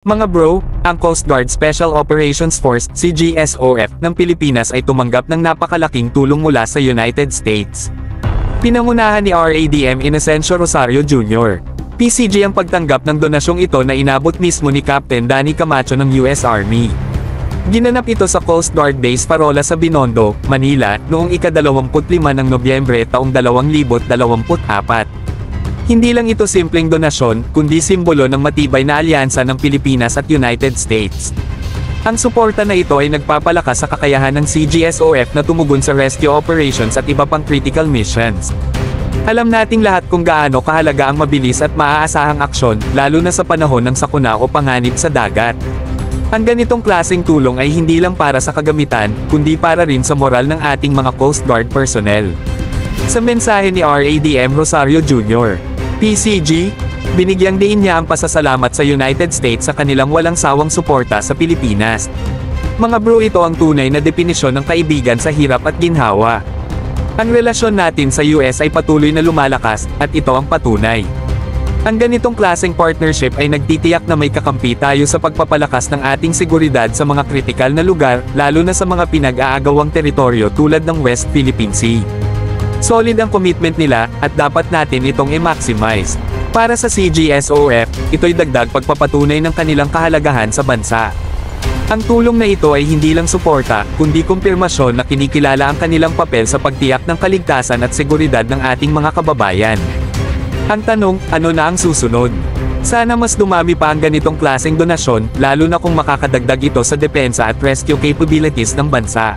Mga bro, ang Coast Guard Special Operations Force, CGSOF, ng Pilipinas ay tumanggap ng napakalaking tulong mula sa United States. Pinangunahan ni RADM Inocencio Rosario Jr. PCG ang pagtanggap ng donasyong ito na inabot mismo ni Captain Danny Camacho ng US Army. Ginanap ito sa Coast Guard Base Parola sa Binondo, Manila, noong ika-25 ng Nobyembre taong 2024. Hindi lang ito simpleng donasyon, kundi simbolo ng matibay na alyansa ng Pilipinas at United States. Ang suporta na ito ay nagpapalakas sa kakayahan ng CGSOF na tumugon sa rescue operations at iba pang critical missions. Alam nating lahat kung gaano kahalaga ang mabilis at maaasahang aksyon, lalo na sa panahon ng sakuna o panganib sa dagat. Ang ganitong klaseng tulong ay hindi lang para sa kagamitan, kundi para rin sa moral ng ating mga Coast Guard personnel. Sa mensahe ni RADM Rosario Jr., PCG, binigyang diin niya ang pasasalamat sa United States sa kanilang walang sawang suporta sa Pilipinas. Mga bro, ito ang tunay na definisyon ng kaibigan sa hirap at ginhawa. Ang relasyon natin sa US ay patuloy na lumalakas, at ito ang patunay. Ang ganitong klaseng partnership ay nagtitiyak na may kakampi tayo sa pagpapalakas ng ating seguridad sa mga kritikal na lugar, lalo na sa mga pinag-aagawang teritoryo tulad ng West Philippine Sea. Solid ang commitment nila, at dapat natin itong i-maximize. Para sa CGSOF, ito'y dagdag pagpapatunay ng kanilang kahalagahan sa bansa. Ang tulong na ito ay hindi lang suporta, kundi kumpirmasyon na kinikilala ang kanilang papel sa pagtiyak ng kaligtasan at seguridad ng ating mga kababayan. Ang tanong, ano na ang susunod? Sana mas dumami pa ang ganitong klaseng donasyon, lalo na kung makakadagdag ito sa depensa at rescue capabilities ng bansa.